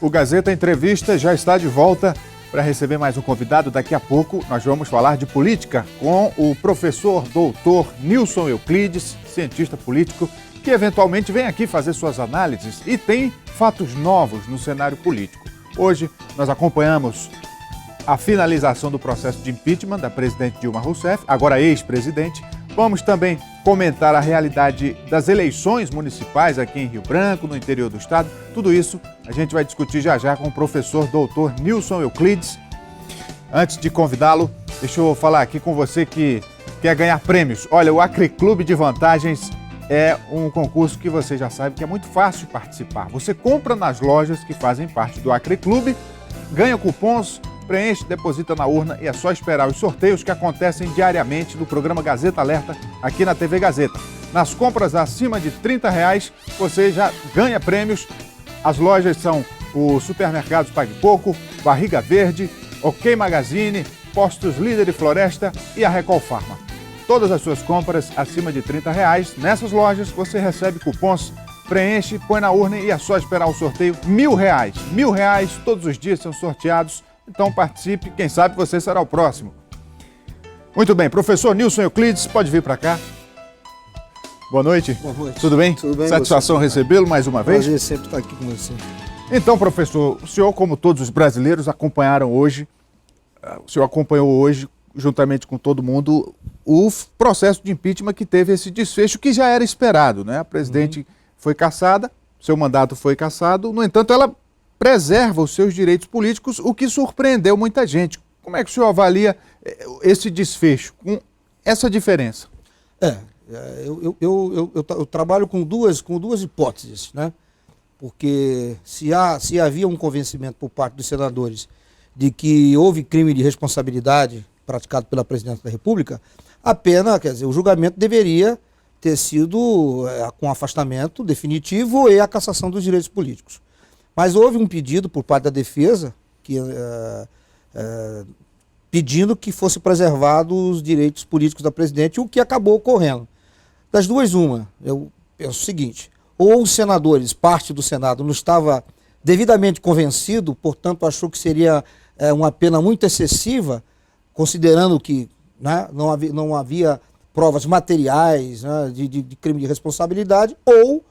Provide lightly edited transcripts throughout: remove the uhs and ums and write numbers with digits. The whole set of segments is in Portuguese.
O Gazeta Entrevista já está de volta para receber mais um convidado. Daqui a pouco nós vamos falar de política com o professor doutor Nilson Euclides, cientista político, que eventualmente vem aqui fazer suas análises e tem fatos novos no cenário político. Hoje nós acompanhamos a finalização do processo de impeachment da presidente Dilma Rousseff, agora ex-presidente. Vamos também comentar a realidade das eleições municipais aqui em Rio Branco, no interior do estado. Tudo isso a gente vai discutir já já com o professor doutor Nilson Euclides. Antes de convidá-lo, deixa eu falar aqui com você que quer ganhar prêmios. Olha, o Acre Clube de Vantagens é um concurso que você já sabe que é muito fácil participar. Você compra nas lojas que fazem parte do Acre Clube, ganha cupons, preenche, deposita na urna e é só esperar os sorteios que acontecem diariamente no programa Gazeta Alerta aqui na TV Gazeta. Nas compras acima de R$30, você já ganha prêmios. As lojas são o Supermercados Pague Pouco, Barriga Verde, OK Magazine, Postos Líder e Floresta e a Recol Pharma. Todas as suas compras acima de R$30, nessas lojas você recebe cupons, preenche, põe na urna e é só esperar o sorteio. R$1.000. R$1.000 todos os dias são sorteados. Então participe, quem sabe você será o próximo. Muito bem, professor Nilson Euclides, pode vir para cá. Boa noite. Boa noite. Tudo bem? Tudo bem. Satisfação recebê-lo mais uma vez. Prazer sempre estar aqui com você. Então, professor, o senhor, como todos os brasileiros, acompanhou hoje, juntamente com todo mundo, o processo de impeachment que teve esse desfecho que já era esperado, né? A presidente foi cassada, seu mandato foi cassado, no entanto, ela preserva os seus direitos políticos, o que surpreendeu muita gente. Como é que o senhor avalia esse desfecho, com essa diferença? Eu trabalho com duas hipóteses, né? Porque se havia um convencimento por parte dos senadores de que houve crime de responsabilidade praticado pela presidente da República, a pena, quer dizer, o julgamento deveria ter sido com afastamento definitivo e a cassação dos direitos políticos. Mas houve um pedido por parte da defesa pedindo que fosse preservados os direitos políticos da presidente, o que acabou ocorrendo. Das duas, uma, eu penso o seguinte: ou os senadores, parte do Senado, não estava devidamente convencido, portanto achou que seria uma pena muito excessiva, considerando que, né, não havia provas materiais, né, de crime de responsabilidade, ou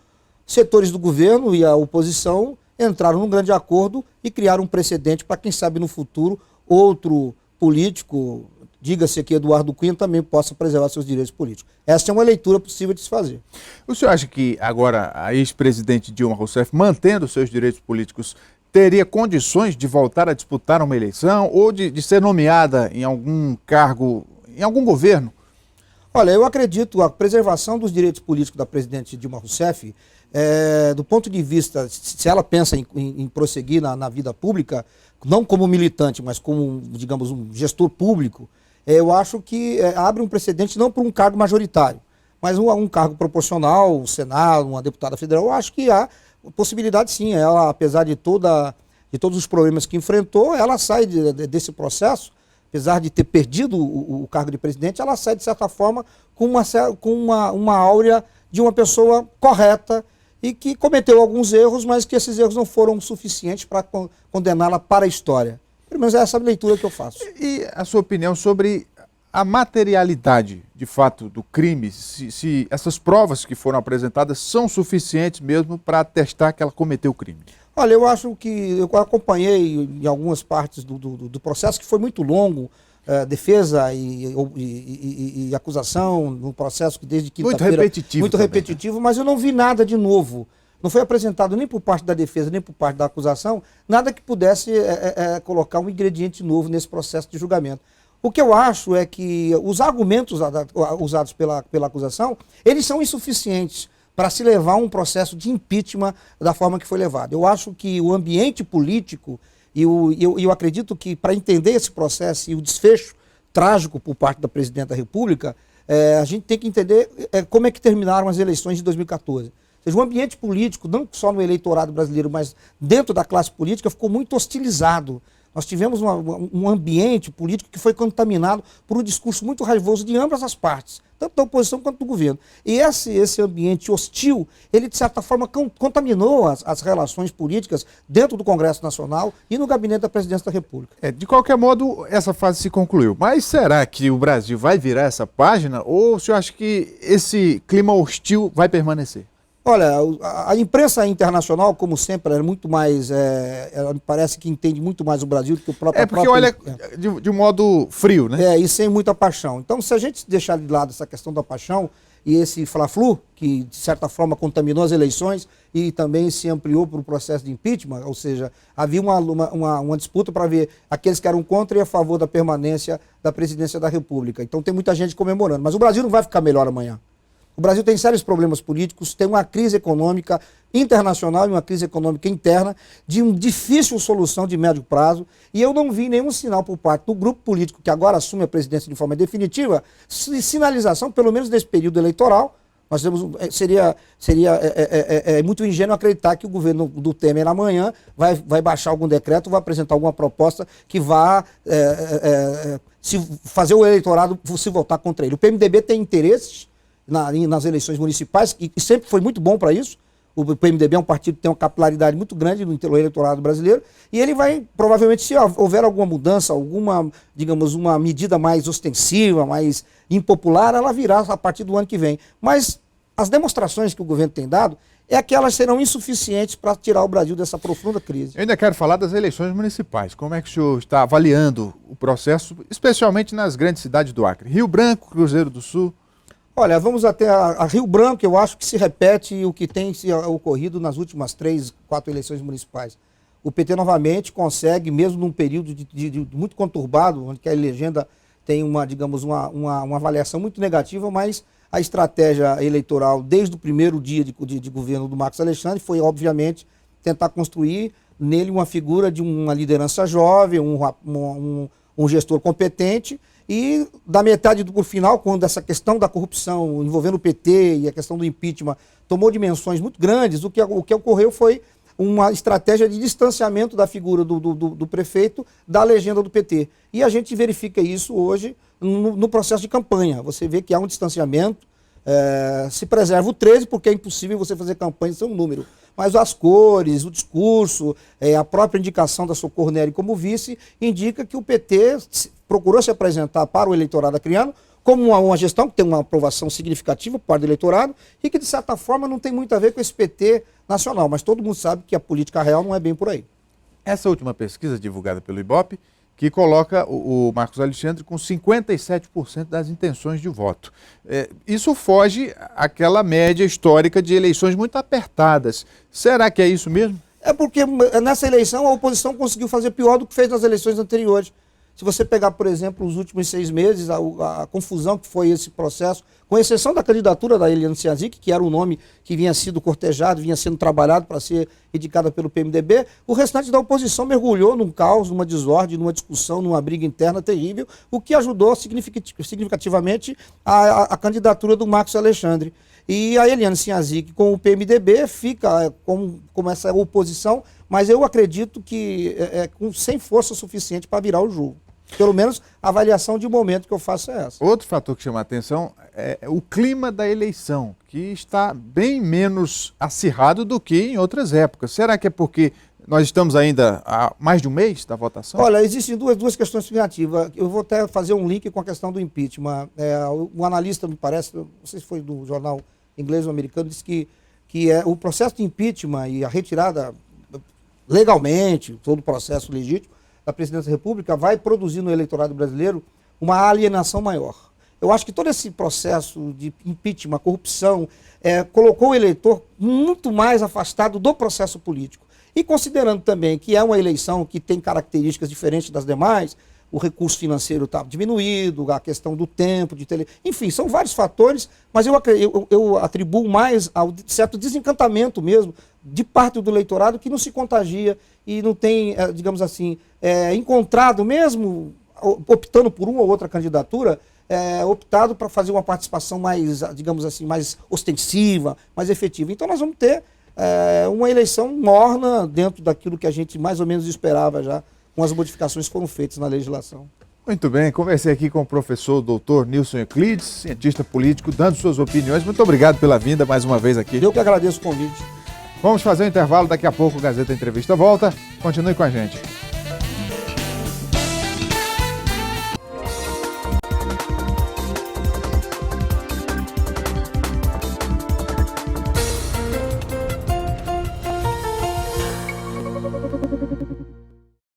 setores do governo e a oposição entraram num grande acordo e criaram um precedente para, quem sabe, no futuro, outro político, diga-se aqui Eduardo Cunha, também possa preservar seus direitos políticos. Essa é uma leitura possível de se fazer. O senhor acha que agora a ex-presidente Dilma Rousseff, mantendo seus direitos políticos, teria condições de voltar a disputar uma eleição ou de ser nomeada em algum cargo, em algum governo? Olha, eu acredito a preservação dos direitos políticos da presidente Dilma Rousseff, do ponto de vista, se ela pensa em prosseguir na vida pública, não como militante, mas como, digamos, um gestor público, eu acho que abre um precedente não por um cargo majoritário, mas um cargo proporcional, o Senado, uma deputada federal. Eu acho que há possibilidade sim. Ela, apesar de todos os problemas que enfrentou, ela sai desse processo, apesar de ter perdido o cargo de presidente, ela sai, de certa forma, com uma áurea de uma pessoa correta e que cometeu alguns erros, mas que esses erros não foram suficientes para condená-la para a história. Pelo menos é essa leitura que eu faço. E a sua opinião sobre a materialidade, de fato, do crime, se essas provas que foram apresentadas são suficientes mesmo para atestar que ela cometeu o crime? Olha, eu acho que eu acompanhei em algumas partes do processo, que foi muito longo, defesa e acusação, no processo que desde quinta-feira... Muito repetitivo. Muito repetitivo, né? Mas eu não vi nada de novo. Não foi apresentado nem por parte da defesa, nem por parte da acusação, nada que pudesse colocar um ingrediente novo nesse processo de julgamento. O que eu acho é que os argumentos usados pela acusação, eles são insuficientes para se levar um processo de impeachment da forma que foi levado. Eu acho que o ambiente político, e eu acredito que para entender esse processo e o desfecho trágico por parte da presidente da República, a gente tem que entender como é que terminaram as eleições de 2014. Ou seja, o ambiente político, não só no eleitorado brasileiro, mas dentro da classe política, ficou muito hostilizado Nós tivemos um ambiente político que foi contaminado por um discurso muito raivoso de ambas as partes, tanto da oposição quanto do governo. E esse ambiente hostil, ele de certa forma contaminou as relações políticas dentro do Congresso Nacional e no gabinete da Presidência da República. De qualquer modo, essa fase se concluiu. Mas será que o Brasil vai virar essa página ou o senhor acha que esse clima hostil vai permanecer? Olha, a imprensa internacional, como sempre, é muito mais, ela me parece que entende muito mais o Brasil do que o próprio... Porque olha de um modo frio, né? E sem muita paixão. Então, se a gente deixar de lado essa questão da paixão e esse fla-flu, que de certa forma contaminou as eleições e também se ampliou para o processo de impeachment, ou seja, havia uma disputa para ver aqueles que eram contra e a favor da permanência da presidência da República. Então tem muita gente comemorando. Mas o Brasil não vai ficar melhor amanhã. O Brasil tem sérios problemas políticos, tem uma crise econômica internacional e uma crise econômica interna de uma difícil solução de médio prazo, e eu não vi nenhum sinal por parte do grupo político que agora assume a presidência de forma definitiva, sinalização, pelo menos nesse período eleitoral. Nós temos, seria muito ingênuo acreditar que o governo do Temer amanhã vai baixar algum decreto, vai apresentar alguma proposta que vá fazer o eleitorado se voltar contra ele. O PMDB tem interesses nas eleições municipais, e sempre foi muito bom para isso. O PMDB é um partido que tem uma capilaridade muito grande no eleitorado brasileiro, e ele vai, provavelmente, se houver alguma mudança, digamos, uma medida mais ostensiva, mais impopular, ela virá a partir do ano que vem. Mas as demonstrações que o governo tem dado é que elas serão insuficientes para tirar o Brasil dessa profunda crise. Eu ainda quero falar das eleições municipais. Como é que o senhor está avaliando o processo, especialmente nas grandes cidades do Acre? Rio Branco, Cruzeiro do Sul. Olha, vamos até a Rio Branco. Eu acho que se repete o que tem ocorrido nas últimas 3, 4 eleições municipais. O PT novamente consegue, mesmo num período de muito conturbado, onde a legenda tem uma avaliação muito negativa, mas a estratégia eleitoral desde o primeiro dia de governo do Marcos Alexandre foi, obviamente, tentar construir nele uma figura de uma liderança jovem, um gestor competente. E da metade para o final, quando essa questão da corrupção envolvendo o PT e a questão do impeachment tomou dimensões muito grandes, o que ocorreu foi uma estratégia de distanciamento da figura do prefeito da legenda do PT. E a gente verifica isso hoje no processo de campanha. Você vê que há um distanciamento, se preserva o 13, porque é impossível você fazer campanha sem um número. Mas as cores, o discurso, a própria indicação da Socorro Nery como vice, indica que o PT procurou se apresentar para o eleitorado acriano como uma gestão que tem uma aprovação significativa por parte do eleitorado e que, de certa forma, não tem muito a ver com esse PT nacional. Mas todo mundo sabe que a política real não é bem por aí. Essa última pesquisa divulgada pelo Ibope, que coloca o Marcos Alexandre com 57% das intenções de voto. Isso foge àquela média histórica de eleições muito apertadas. Será que é isso mesmo? É porque nessa eleição a oposição conseguiu fazer pior do que fez nas eleições anteriores. Se você pegar, por exemplo, os últimos 6 meses, a confusão que foi esse processo, com exceção da candidatura da Eliane Sinhazic, que era o nome que vinha sendo cortejado, vinha sendo trabalhado para ser indicada pelo PMDB, o restante da oposição mergulhou num caos, numa desordem, numa discussão, numa briga interna terrível, o que ajudou significativamente a candidatura do Marcos Alexandre. E a Eliane Sinhazic com o PMDB fica como essa oposição, mas eu acredito que sem força suficiente para virar o jogo. Pelo menos a avaliação de momento que eu faço é essa. Outro fator que chama a atenção é o clima da eleição, que está bem menos acirrado do que em outras épocas. Será que é porque nós estamos ainda há mais de um mês da votação? Olha, existem duas questões significativas. Eu vou até fazer um link com a questão do impeachment. Um analista, me parece, não sei se foi do jornal inglês ou americano, disse que o processo de impeachment e a retirada legalmente, todo o processo legítimo da presidência da República vai produzir no eleitorado brasileiro uma alienação maior. Eu acho que todo esse processo de impeachment, corrupção, colocou o eleitor muito mais afastado do processo político. E considerando também que é uma eleição que tem características diferentes das demais, o recurso financeiro está diminuído, a questão do tempo, enfim, são vários fatores, mas eu atribuo mais ao certo desencantamento mesmo de parte do eleitorado que não se contagia e não tem, digamos assim, encontrado mesmo, optando por uma ou outra candidatura, optado para fazer uma participação mais, digamos assim, mais ostensiva, mais efetiva. Então nós vamos ter uma eleição morna dentro daquilo que a gente mais ou menos esperava já com as modificações que foram feitas na legislação. Muito bem, conversei aqui com o professor doutor Nilson Euclides, cientista político, dando suas opiniões. Muito obrigado pela vinda mais uma vez aqui. Eu que agradeço o convite. Vamos fazer um intervalo, daqui a pouco o Gazeta Entrevista volta. Continue com a gente.